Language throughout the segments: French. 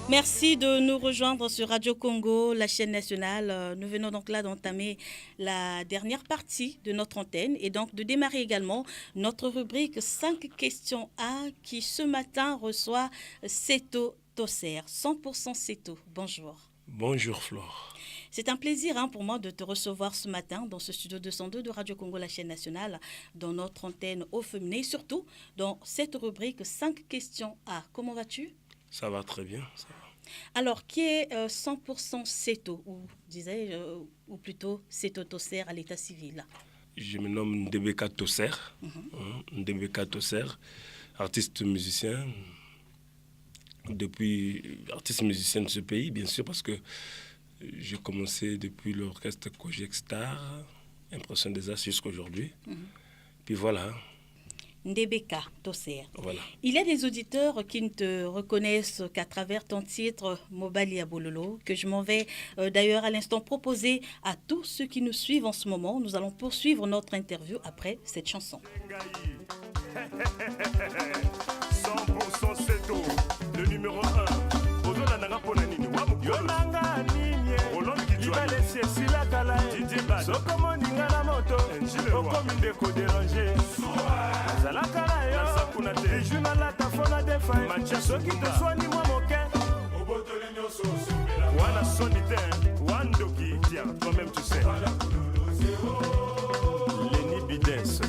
Merci de nous rejoindre sur Radio Congo, la chaîne nationale. Nous venons donc là d'entamer la dernière partie de notre antenne et donc de démarrer également notre rubrique 5 questions A qui ce matin reçoit Seto Tosser, 100% Seto. Bonjour. Bonjour Flore. C'est un plaisir pour moi de te recevoir ce matin dans ce studio 202 de Radio Congo, la chaîne nationale, dans notre antenne au féminin, surtout dans cette rubrique 5 questions A. Comment vas-tu ? Ça va très bien. Ça va. Alors, qui est 100% Seto, ou plutôt Seto Tosser à l'état civil? Je me nomme Ndebeka Tosser, Ndebeka Tosser, artiste musicien, artiste musicien de ce pays, bien sûr, parce que j'ai commencé depuis l'orchestre Kojek Star, Impression des As jusqu'à aujourd'hui. Puis voilà. Ndebeka Tosser. Voilà. Il y a des auditeurs qui ne te reconnaissent qu'à travers ton titre Mobali Abololo, que je m'en vais d'ailleurs à l'instant proposer à tous ceux qui nous suivent en ce moment. Nous allons poursuivre notre interview après cette chanson. 100% Seto, le numéro 1. Toi-même tu sais. Lenny Bidens.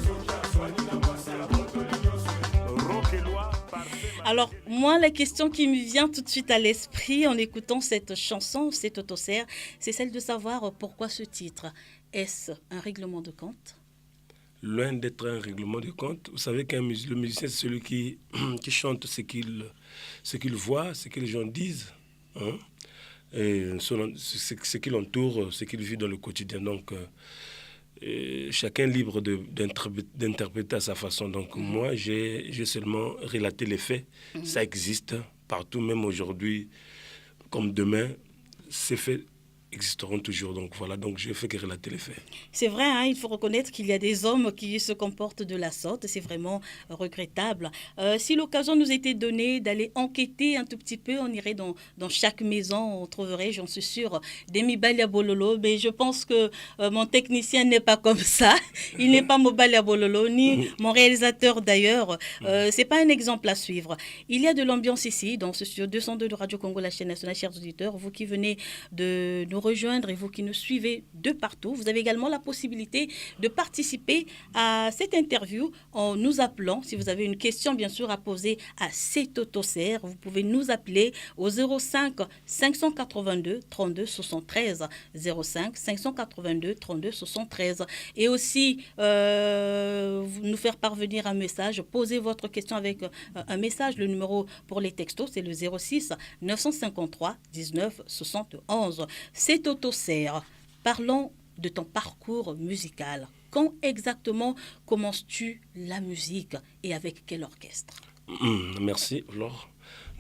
Alors, moi, la question qui me vient tout de suite à l'esprit en écoutant cette chanson, Seto Tosser, c'est celle de savoir pourquoi ce titre. Est-ce un règlement de compte ? Loin d'être un règlement de compte, vous savez le musicien, c'est celui qui chante ce qu'il voit, ce que les gens disent, et ce qui l'entoure, ce qu'il vit dans le quotidien. Donc, chacun est libre d'interpréter à sa façon. Donc, moi, j'ai seulement relaté les faits. Ça existe partout, même aujourd'hui, comme demain, ces faits existeront toujours. Donc voilà, donc je fais que relater les faits. C'est vrai, il faut reconnaître qu'il y a des hommes qui se comportent de la sorte. C'est vraiment regrettable. Si l'occasion nous était donnée d'aller enquêter un tout petit peu, on irait dans chaque maison, on trouverait, j'en suis sûre, des Mibali Abololo. Mais je pense que mon technicien n'est pas comme ça. Il n'est pas Mobali Abololo, ni mon réalisateur d'ailleurs. C'est pas un exemple à suivre. Il y a de l'ambiance ici, dans ce studio 202 de Radio Congo, la chaîne nationale, chers auditeurs. Vous qui venez de nous rejoindre et vous qui nous suivez de partout, vous avez également la possibilité de participer à cette interview en nous appelant. Si vous avez une question bien sûr à poser à Seto Tosser, vous pouvez nous appeler au 05 582 32 73 05 582 32 73 et aussi nous faire parvenir un message, poser votre question avec un message. Le numéro pour les textos c'est le 06 953 19 71. Seto Tosser, parlons de ton parcours musical. Quand exactement commences-tu la musique et avec quel orchestre? Merci, Laure.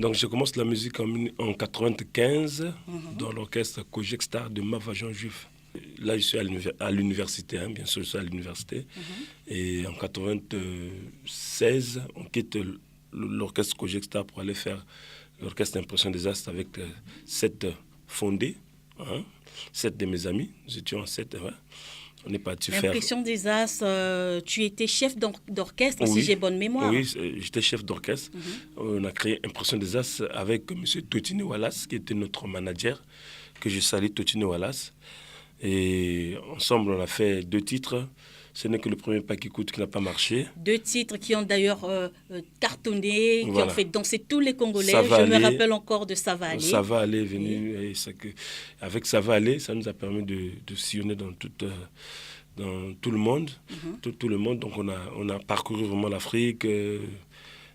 Donc, je commence la musique en 95 dans l'orchestre Kojek Star de Mavajan Juif. Là, je suis à l'université, bien sûr, je suis à l'université. Et en 96, on quitte l'orchestre Kojek Star pour aller faire l'orchestre Impression des Astres avec 7 fondés. 7 de mes amis, nous étions en 7, on est parti faire... L'Impression des As, tu étais chef d'orchestre, si j'ai bonne mémoire. Oui, j'étais chef d'orchestre. On a créé Impression des As avec M. Totine Wallace, qui était notre manager, que je salue, Totine Wallace. Et ensemble, on a fait 2 titres. Ce n'est que le premier pas qui coûte qui n'a pas marché. 2 titres qui ont d'ailleurs cartonné, qui ont fait danser tous les Congolais. Me rappelle encore de Ça va aller. Ça va aller est venu. Et avec Ça va aller, ça nous a permis de sillonner dans tout le monde. Tout le monde. Donc on a parcouru vraiment l'Afrique.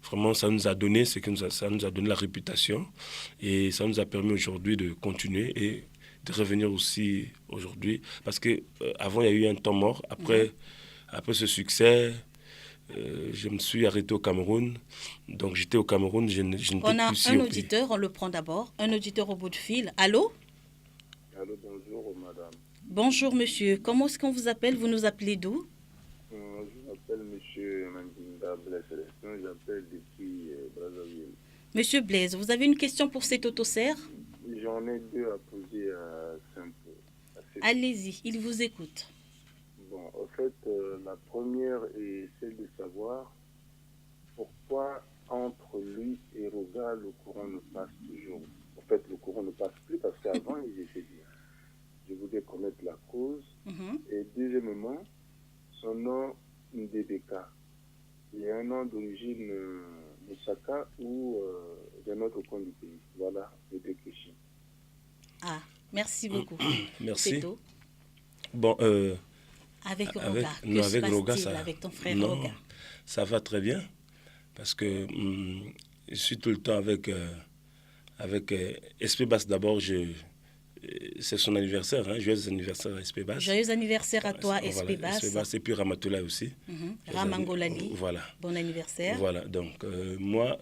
Vraiment, ça nous a donné ça nous a donné la réputation. Et ça nous a permis aujourd'hui de continuer et de revenir aussi aujourd'hui. Parce qu'avant, il y a eu un temps mort. Après ce succès, je me suis arrêté au Cameroun. Donc, j'étais au Cameroun. Je n'étais plus on a ici un auditeur, on le prend d'abord. Un auditeur au bout de fil. Allô? Allô, bonjour, madame. Bonjour, monsieur. Comment est-ce qu'on vous appelle? Vous nous appelez d'où? Je m'appelle monsieur Mandinga Blaise Célestin. J'appelle depuis Brazzaville. Monsieur Blaise, vous avez une question pour cet autoserre? J'en ai deux à poser à Simple. Allez-y, il vous écoute. Bon, en fait, la première est celle de savoir pourquoi entre lui et Roga, le courant ne passe toujours. En fait, le courant ne passe plus parce qu'avant, ils étaient bien. Je voudrais connaître la cause. Et deuxièmement, son nom, Ndebeka. Il y a un nom d'origine Moussaka ou d'un autre coin du pays. Voilà les deux questions. Ah, merci beaucoup. Merci. C'est tout. Bon, Avec Roga, avec Roga, ça, avec ton frère non, Roga? Ça va très bien parce que je suis tout le temps avec SP Bass. D'abord, c'est son anniversaire, hein, joyeux anniversaire à SP Bass. Joyeux anniversaire à toi, Voilà, SP Bass. SP Bass et puis Ramatoula aussi. Ramangolali. Voilà. Bon anniversaire. Voilà, donc moi,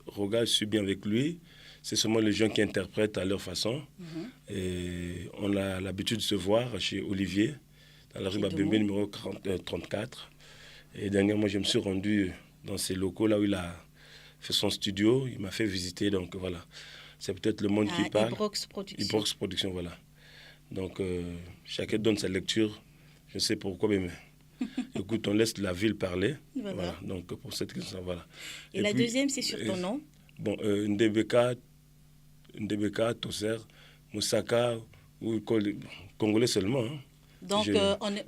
Roga, je suis bien avec lui. C'est seulement les gens qui interprètent à leur façon. Et on a l'habitude de se voir chez Olivier, dans la rue Babembe numéro 34. Et dernièrement, je me suis rendu dans ces locaux là où il a fait son studio. Il m'a fait visiter, donc voilà. C'est peut-être le monde qui parle. Ibrox Production. Ibrox Production, voilà. Donc chacun donne sa lecture. Je ne sais pourquoi, mais écoute, on laisse la ville parler. Voilà. Donc pour cette question, voilà. Et la puis, deuxième, c'est sur ton nom? Bon, Ndebeka, Tosser, Moussaka, ou Congolais seulement. Hein. Donc,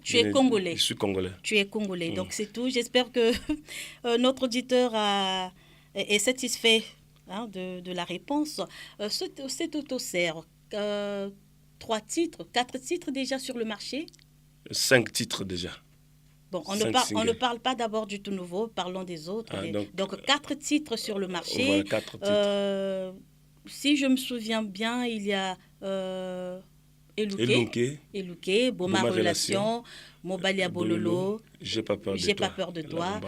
tu es Congolais. Je suis Congolais. Tu es Congolais, donc c'est tout. J'espère que notre auditeur est satisfait de la réponse. Cet autoserre, 3 titres, 4 titres déjà sur le marché? 5 titres déjà. Bon, on ne parle pas d'abord du tout nouveau, parlons des autres. Donc 4 titres sur le marché. Voilà, 4 titres. Si je me souviens bien, il y a Elouké, Boma Relation, Mobalia Bololo, J'ai pas peur de toi.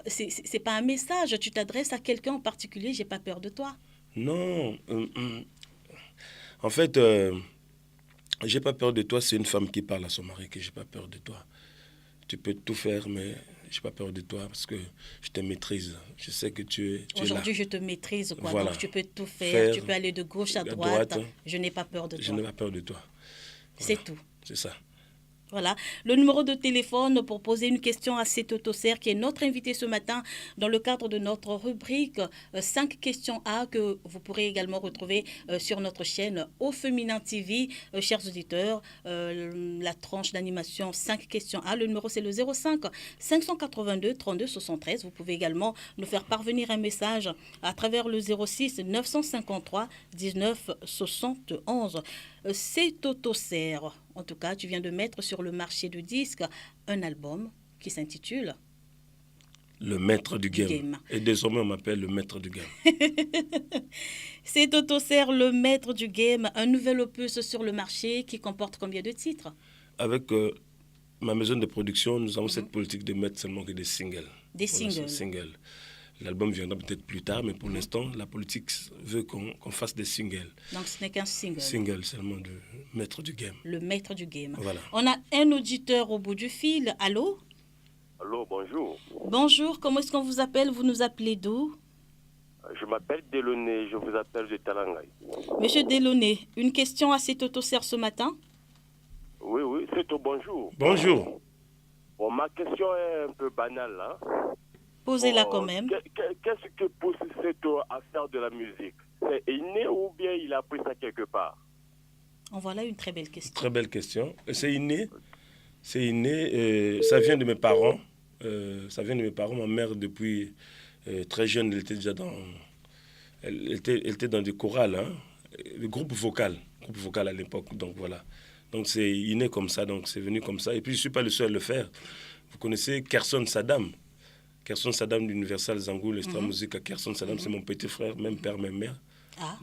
C'est pas un message, tu t'adresses à quelqu'un en particulier, j'ai pas peur de toi. Non. En fait, j'ai pas peur de toi, c'est une femme qui parle à son mari que j'ai pas peur de toi. Tu peux tout faire, mais j'ai pas peur de toi parce que je te maîtrise. Je sais que tu es Aujourd'hui, je te maîtrise, quoi. Voilà. Donc, tu peux tout faire, tu peux aller de gauche à droite. Je n'ai pas peur de toi. Je n'ai pas peur de toi. Voilà. C'est tout. C'est ça. Voilà, le numéro de téléphone pour poser une question à cet autoserre qui est notre invité ce matin dans le cadre de notre rubrique 5 questions A que vous pourrez également retrouver sur notre chaîne Au Féminin TV. Chers auditeurs, la tranche d'animation 5 questions A, le numéro c'est le 05 582 32 73. Vous pouvez également nous faire parvenir un message à travers le 06 953 19 71. Cet autoserre, en tout cas, tu viens de mettre sur le marché de disques un album qui s'intitule Le Maître du Game. Et désormais, on m'appelle le Maître du Game. Cet autoserre, le Maître du Game, un nouvel opus sur le marché qui comporte combien de titres? Avec ma maison de production, nous avons cette politique de mettre seulement que des singles. Des singles. L'album viendra peut-être plus tard, mais pour l'instant, la politique veut qu'on fasse des singles. Donc ce n'est qu'un single. Single seulement de Maître du Game. Le Maître du Game. Voilà. On a un auditeur au bout du fil. Allô? Allô, bonjour. Bonjour, comment est-ce qu'on vous appelle? Vous nous appelez d'où? Je m'appelle Delaunay, je vous appelle de Talangaï. Monsieur Delaunay, une question à cet autoserre ce matin? Oui, c'est au bonjour. Bonjour. Bon, ma question est un peu banale, hein. Posez-la quand même. Qu'est-ce que pousse Seto à faire de la musique? C'est inné ou bien il a appris ça quelque part? Voilà une très belle question. Très belle question. C'est inné. C'est inné. Ça vient de mes parents. Ma mère, depuis très jeune, elle était déjà dans... Elle était dans des chorales, hein, le groupe vocal à l'époque. Donc voilà. Donc c'est inné comme ça. Donc c'est venu comme ça. Et puis je ne suis pas le seul à le faire. Vous connaissez Kerson Saddam? Kerson Saddam d'Universal Zangou, l'extra musique à Kerson Saddam, c'est mon petit frère, même père, même mère.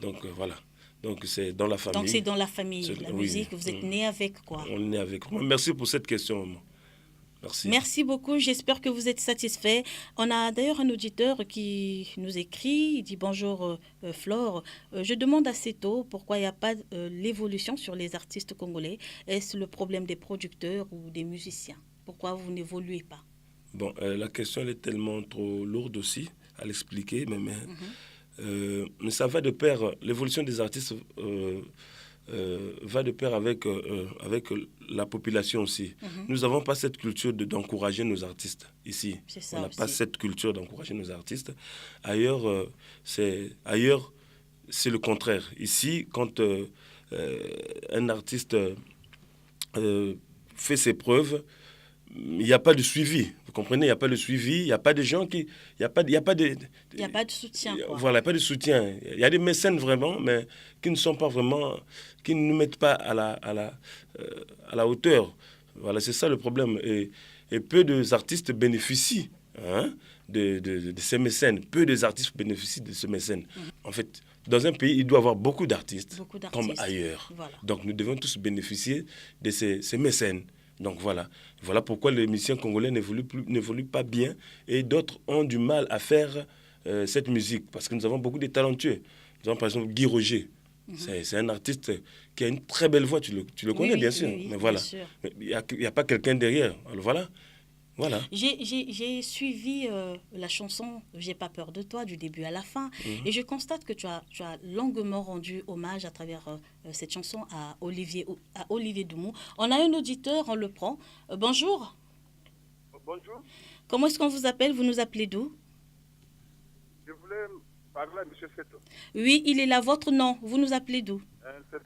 Donc voilà. Donc c'est dans la famille. Donc c'est dans la famille, la musique, vous êtes né avec quoi? On est né avec. Merci pour cette question, maman. Merci. Merci beaucoup, j'espère que vous êtes satisfait. On a d'ailleurs un auditeur qui nous écrit, il dit bonjour Flore, je demande à Seto pourquoi il n'y a pas l'évolution sur les artistes congolais. Est-ce le problème des producteurs ou des musiciens? Pourquoi vous n'évoluez pas? Bon, la question elle est tellement trop lourde aussi à l'expliquer, mais Mais ça va de pair, l'évolution des artistes va de pair avec la population aussi. Nous n'avons pas cette culture d'encourager nos artistes ici. On n'a pas cette culture d'encourager nos artistes. Ailleurs, c'est le contraire. Ici, quand un artiste fait ses preuves, il n'y a pas de suivi. Vous comprenez, il n'y a pas de suivi, il n'y a pas de gens qui... Il n'y a pas de soutien. Quoi. Voilà, il n'y a pas de soutien. Il y a des mécènes vraiment, mais qui ne sont pas vraiment... qui ne nous mettent pas à la hauteur. Voilà, c'est ça le problème. Et peu d'artistes bénéficient de ces mécènes. Peu d'artistes bénéficient de ces mécènes. En fait, dans un pays, il doit y avoir beaucoup d'artistes comme ailleurs. Voilà. Donc, nous devons tous bénéficier de ces mécènes. Donc voilà pourquoi les musiciens congolais n'évoluent pas bien et d'autres ont du mal à faire cette musique parce que nous avons beaucoup de talentueux. Nous avons par exemple Guy Roger. C'est un artiste qui a une très belle voix, tu le connais bien sûr. Mais voilà, il n'y a pas quelqu'un derrière. Alors voilà. J'ai suivi la chanson J'ai pas peur de toi du début à la fin et je constate que tu as longuement rendu hommage à travers cette chanson à Olivier Doumou. On a un auditeur, on le prend. Bonjour. Bonjour. Comment est-ce qu'on vous appelle? Vous nous appelez d'où? Je voulais parler à M. Seto. Oui, il est là. Votre nom, vous nous appelez d'où? C'est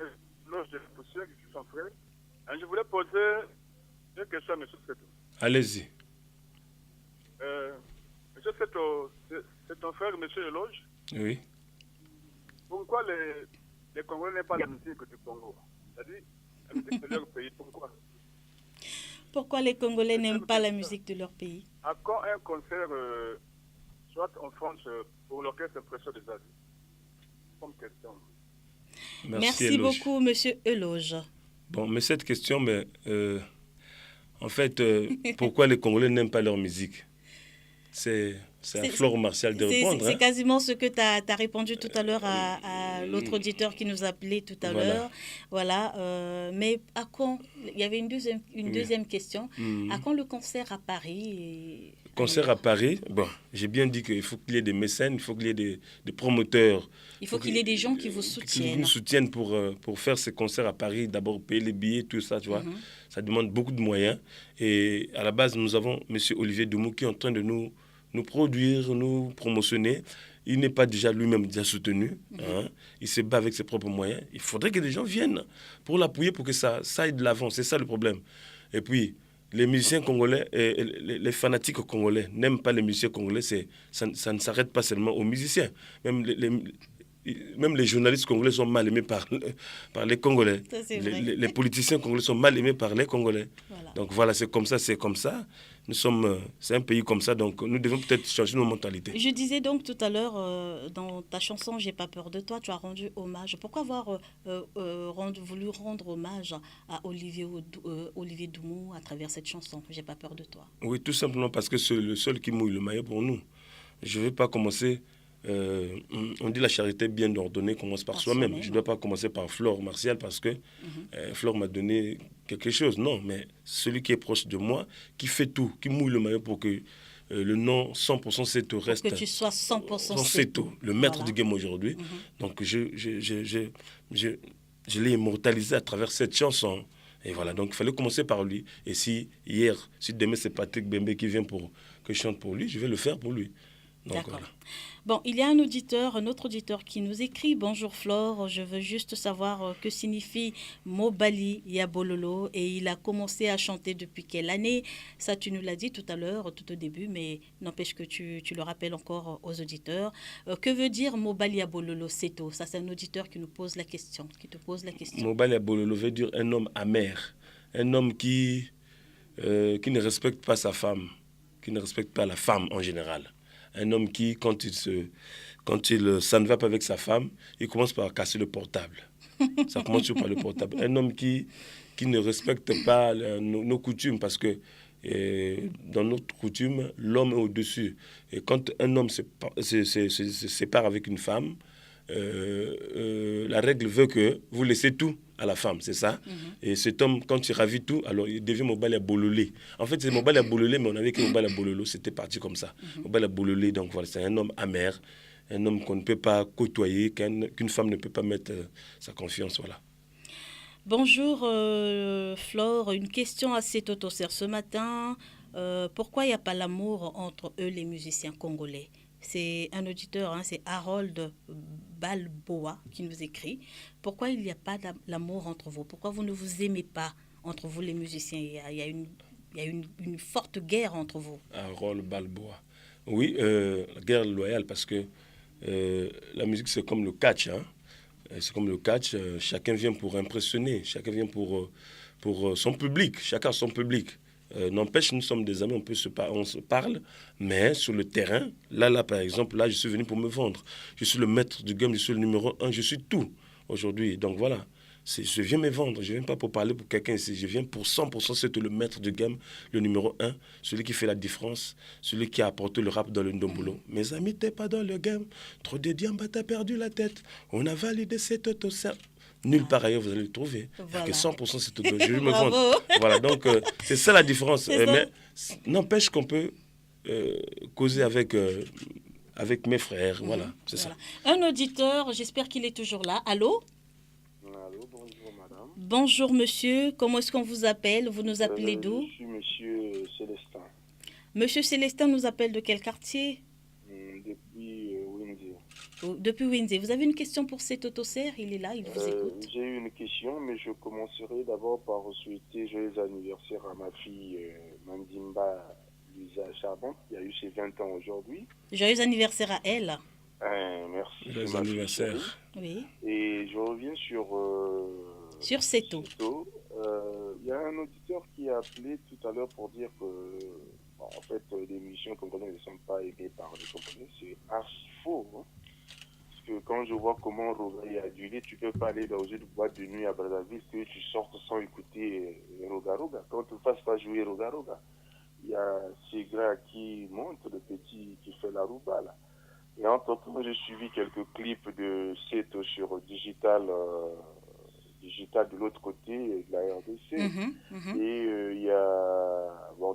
Loge de Poussière, je suis son frère. Je voulais poser une question à M. Seto. Allez-y. Monsieur Seto, c'est ton frère, M. Eloge. Oui. Pourquoi les Congolais n'aiment pas la musique du Congo? C'est-à-dire la musique de leur pays, pourquoi? Pourquoi les Congolais n'aiment pas la musique de leur pays? À quand un concert, soit en France, pour l'orchestre Impression des Aziz? Comme question. Merci beaucoup, Monsieur Eloge. Bon, mais cette question, en fait, pourquoi les Congolais n'aiment pas leur musique? C'est à Flore Martial de répondre. C'est quasiment ce que tu as répondu tout à l'heure à l'autre auditeur qui nous appelait tout à l'heure. Voilà. Mais à quand? Il y avait une deuxième question. À quand le concert à Paris? Concert à Paris, bon, j'ai bien dit qu'il faut qu'il y ait des mécènes, il faut qu'il y ait des promoteurs. Il faut qu'il y ait des gens qui vous soutiennent. Qui nous soutiennent pour faire ces concerts à Paris. D'abord, payer les billets, tout ça, tu vois. Ça demande beaucoup de moyens. Et à la base, nous avons M. Olivier Doumou qui est en train de nous produire, nous promotionner. Il n'est pas déjà lui-même déjà soutenu. Il se bat avec ses propres moyens. Il faudrait que des gens viennent pour l'appuyer, pour que ça aille de l'avant. C'est ça le problème. Et puis, les musiciens congolais, les fanatiques congolais n'aiment pas les musiciens congolais. Ça ne s'arrête pas seulement aux musiciens. Même les journalistes congolais sont mal aimés par les Congolais. Ça, les politiciens congolais sont mal aimés par les Congolais. Voilà. Donc voilà, c'est comme ça. C'est un pays comme ça, donc nous devons peut-être changer nos mentalités. Je disais donc tout à l'heure, dans ta chanson J'ai pas peur de toi, tu as rendu hommage. Pourquoi avoir voulu rendre hommage à Olivier Doumou à travers cette chanson J'ai pas peur de toi? Oui, tout simplement parce que c'est le seul qui mouille le maillot pour nous. Je ne vais pas commencer... on dit la charité bien ordonnée commence par soi-même. Je ne dois pas commencer par Flore Martial parce que Flore m'a donné quelque chose. Non, mais celui qui est proche de moi, qui fait tout, qui mouille le maillot pour que le nom 100% Seto reste. Pour que tu sois 100% Seto, le maître du game aujourd'hui. Donc je l'ai immortalisé à travers cette chanson. Et voilà, donc il fallait commencer par lui. Et si demain c'est Patrick Bembe qui vient pour que je chante pour lui, je vais le faire pour lui. D'accord. Voilà. Bon, il y a un autre auditeur qui nous écrit. Bonjour Flore, je veux juste savoir que signifie Mobali Yabololo et il a commencé à chanter depuis quelle année? Ça, tu nous l'as dit tout à l'heure, tout au début, mais n'empêche que tu le rappelles encore aux auditeurs. Que veut dire Mobali Yabololo Seto? Ça, c'est un auditeur qui te pose la question. Mobali Yabololo veut dire un homme amer, un homme qui ne respecte pas sa femme, qui ne respecte pas la femme en général. Un homme qui, quand il ça ne va pas avec sa femme, il commence par casser le portable. Ça commence toujours par le portable. Un homme qui ne respecte pas nos coutumes, parce que dans notre coutume, l'homme est au-dessus. Et quand un homme se sépare avec une femme, la règle veut que vous laissez tout à la femme, c'est ça. Et cet homme, quand il ravit tout, alors il devient Mobali Yabololé. En fait, c'est Mobali Yabololé, mais on avait que Mobali Yabololo, c'était parti comme ça. Mobali Yabololé, donc voilà, c'est un homme amer, un homme qu'on ne peut pas côtoyer, qu'une femme ne peut pas mettre sa confiance, voilà. Bonjour Flore, une question assez totocère ce matin. Pourquoi il n'y a pas l'amour entre eux, les musiciens congolais? C'est un auditeur, hein, c'est Harold Balboa qui nous écrit. Pourquoi il n'y a pas l'amour entre vous? Pourquoi vous ne vous aimez pas entre vous, les musiciens? Il y a une forte guerre entre vous. Harold Balboa. Oui, la guerre loyale, parce que la musique, c'est comme le catch, hein. C'est comme le catch, chacun vient pour impressionner, chacun vient pour son public, chacun son public. N'empêche, nous sommes des amis, on se parle, mais sur le terrain, là, par exemple, là, je suis venu pour me vendre. Je suis le maître du game, je suis le numéro 1, je suis tout aujourd'hui. Donc voilà, je viens me vendre, je ne viens pas pour parler pour quelqu'un ici, je viens pour 100%, c'est le maître du game, le numéro 1, celui qui fait la différence, celui qui a apporté le rap dans le Ndombolo. Mes amis, t'es pas dans le game, trop de diamants, t'as perdu la tête, on a validé cette auto-serve. Nulle part ailleurs, vous allez le trouver. Voilà. Que 100% c'est tout. Je vais me vendre. Voilà, donc c'est ça la différence. Mais n'empêche qu'on peut causer avec mes frères. Voilà, c'est ça. Un auditeur, j'espère qu'il est toujours là. Allô? Allô, bonjour madame. Bonjour monsieur, comment est-ce qu'on vous appelle? Vous nous appelez d'où? Je suis monsieur Célestin. Monsieur Célestin nous appelle de quel quartier? Depuis Windsor. Depuis Windsor. Vous avez une question pour cet autocère? Il est là, il vous écoute. J'ai une question, mais je commencerai d'abord par souhaiter joyeux anniversaire à ma fille Mandimba Lisa Charbon, qui a eu ses 20 ans aujourd'hui. Joyeux anniversaire à elle. Merci. Joyeux anniversaire. Oui. Et je reviens sur Seto. Il y a un auditeur qui a appelé tout à l'heure pour dire que en fait, les musiciens congolais ne sont pas aimés par les Congolais. C'est archi faux. Hein? Parce que quand je vois comment Roga est adulé, tu ne peux pas aller dans une boîte de nuit à Brazzaville que tu sortes sans écouter Roga Roga. Quand tu ne fasses pas jouer Roga Roga, il y a Segra qui monte, le petit qui fait la rumba là. Et entre-temps, j'ai suivi quelques clips de Seto sur digital de l'autre côté de la RDC. Et il y a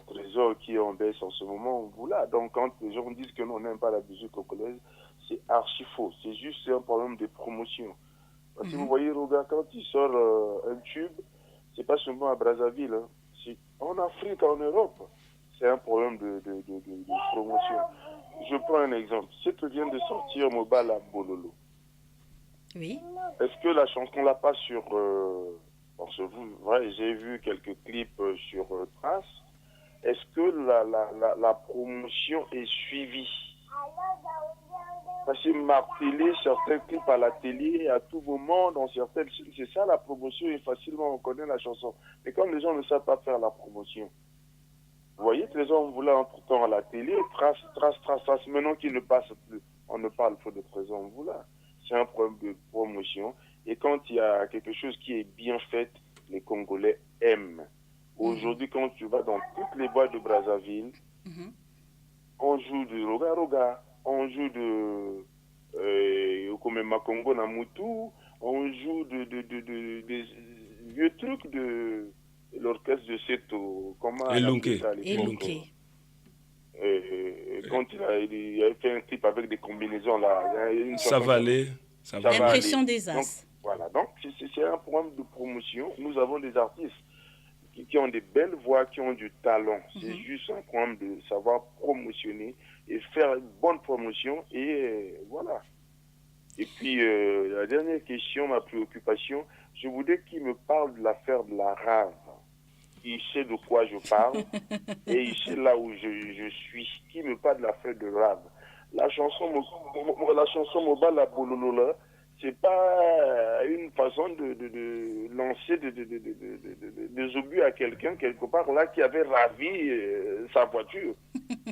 Trésor qui est en baisse en ce moment. Voilà. Donc quand les gens disent que on n'aime pas la musique congolaise, c'est archi faux. C'est juste un problème de promotion. Parce que vous voyez, Roga, quand il sort un tube, c'est pas seulement à Brazzaville, hein. C'est en Afrique, en Europe. C'est un problème de promotion. Je prends un exemple. Si tu viens de sortir Mobala Bololo, oui. Est-ce que la chanson la passe sur... parce que j'ai vu quelques clips sur Trace. Est-ce que la promotion est suivie? Parce que marteler certains clips à la télé, à tout moment, dans certaines... C'est ça la promotion, et facilement on connaît la chanson. Mais comme les gens ne savent pas faire la promotion, vous voyez, les gens voulaient entre-temps à la télé, Trace. Maintenant qu'il ne passe plus, on ne parle plus de Trésor Mvula. C'est un problème de promotion. Et quand il y a quelque chose qui est bien fait, les Congolais aiment. Aujourd'hui, quand tu vas dans toutes les boîtes de Brazzaville, on joue de Roga Roga, on joue de Okomema Congo Namutu, on joue des vieux trucs de l'orchestre de Seto. Comment Elunke. Quand il a fait un clip avec des combinaisons là, ça va aller. L'impression des As. Donc, voilà, donc c'est un problème de promotion. Nous avons des artistes qui ont des belles voix, qui ont du talent. C'est juste un problème de savoir promotionner et faire une bonne promotion. Et voilà. Et puis, la dernière question, ma préoccupation, je voudrais qu'il me parle de l'affaire de la rave. Il sait de quoi je parle et il sait là où je suis. Qui me parle de l'affaire de rave. La chanson Mobala Bololo, c'est pas une façon de lancer des obus à quelqu'un quelque part là qui avait ravi sa voiture.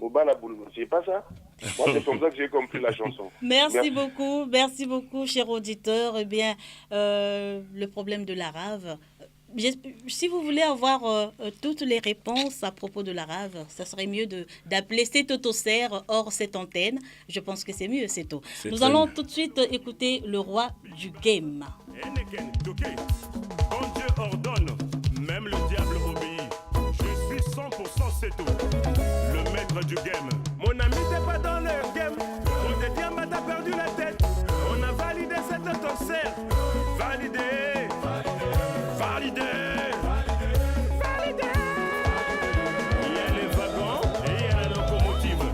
Mobala Bololo, c'est pas ça. Moi, c'est comme ça que j'ai compris la chanson. Merci beaucoup, cher auditeur. Eh bien, le problème de la rave. Si vous voulez avoir toutes les réponses à propos de la rave, ça serait mieux d'appeler Seto Tosser hors cette antenne. Je pense que c'est mieux, Seto. Nous allons tout de suite écouter le roi du game. Quand Dieu ordonne, même le diable obéit. Je suis 100% Seto, le maître du game. Mon ami, t'es pas dans le game. On te dit a perdu la tête. On a validé cette concert. Validé. Validé. Validé. Il y a les wagons et il y a la locomotive.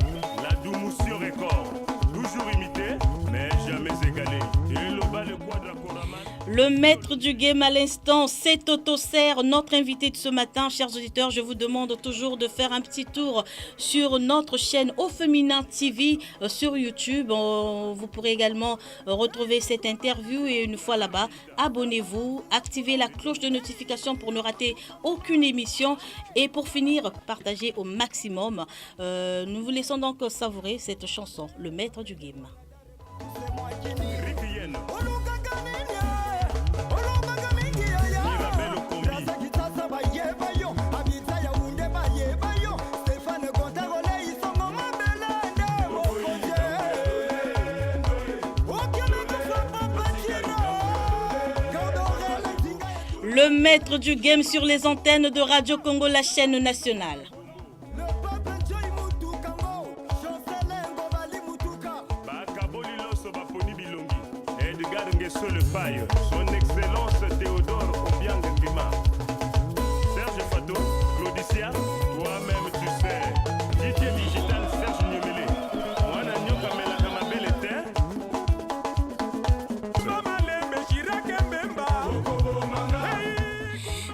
La Doumoussi record. Toujours imité, mais jamais égalé. Et le bas, le quadra Koraman. Le maître du game à l'instant, c'est Toto Serre, notre invité de ce matin. Chers auditeurs, je vous demande toujours de faire un petit tour sur notre chaîne Au Féminin TV sur YouTube. Vous pourrez également retrouver cette interview et une fois là-bas, abonnez-vous, activez la cloche de notification pour ne rater aucune émission. Et pour finir, partagez au maximum. Nous vous laissons donc savourer cette chanson, Le maître du game. Le maître du game sur les antennes de Radio Congo, la chaîne nationale. Son Excellence Théodore Obiang Ngima. Serge Fato, Claudicia, toi-même tu sais. DJ Digital, Serge Nyomele. Wana Nyoka Mela Kamabel était.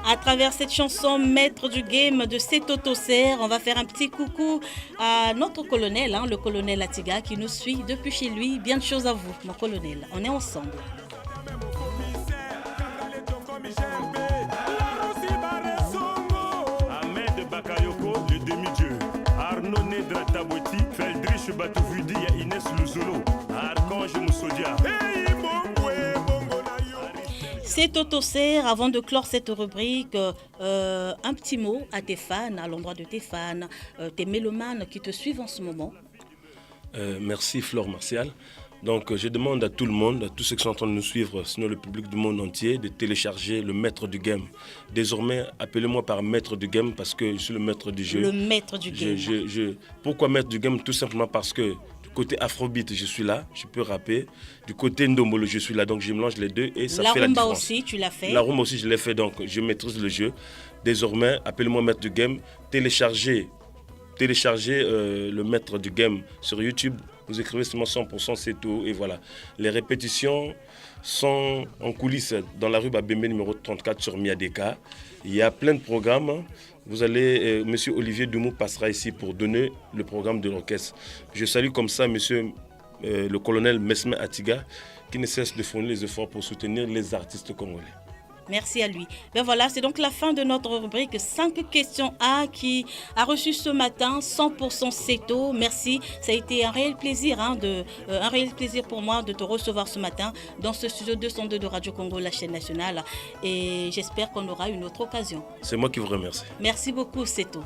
À travers cette chanson Maître du game de Toto Serre, on va faire un petit coucou à notre colonel, le colonel Atiga qui nous suit depuis chez lui. Bien de choses à vous, mon colonel. On est ensemble. Ahmed Bakayoko, le demi-dieu. Arnaud Nedra Taboueti, Feldrich Batouvudi, Inès Luzolo, Archange Moussodia. C'est Toto Serre. Avant de clore cette rubrique, un petit mot à tes fans, à l'endroit de tes fans, tes mélomanes qui te suivent en ce moment. Merci Flore Martial. Donc je demande à tout le monde, à tous ceux qui sont en train de nous suivre, sinon le public du monde entier, de télécharger le maître du game. Désormais, appelez-moi par maître du game parce que je suis le maître du jeu. Le maître du game. Pourquoi maître du game? Tout simplement parce que du côté afrobeat, je suis là, je peux rapper. Du côté ndombolo, je suis là, donc je mélange les deux et ça fait la différence. La rumba aussi, tu l'as fait. La rumba aussi, je l'ai fait, donc je maîtrise le jeu. Désormais, appelez-moi maître du game. Téléchargez le maître du game sur YouTube. Vous écrivez seulement 100%, c'est tout. Et voilà. Les répétitions sont en coulisses dans la rue Babembe numéro 34 sur Miadeka. Il y a plein de programmes. Vous allez, monsieur Olivier Doumou passera ici pour donner le programme de l'orchestre. Je salue comme ça monsieur le colonel Mesme Atiga qui ne cesse de fournir les efforts pour soutenir les artistes congolais. Merci à lui. Ben voilà, c'est donc la fin de notre rubrique 5 questions A qui a reçu ce matin 100% Seto. Merci, ça a été un réel plaisir, un réel plaisir pour moi de te recevoir ce matin dans ce studio 202 de Radio Congo, la chaîne nationale. Et j'espère qu'on aura une autre occasion. C'est moi qui vous remercie. Merci beaucoup Seto.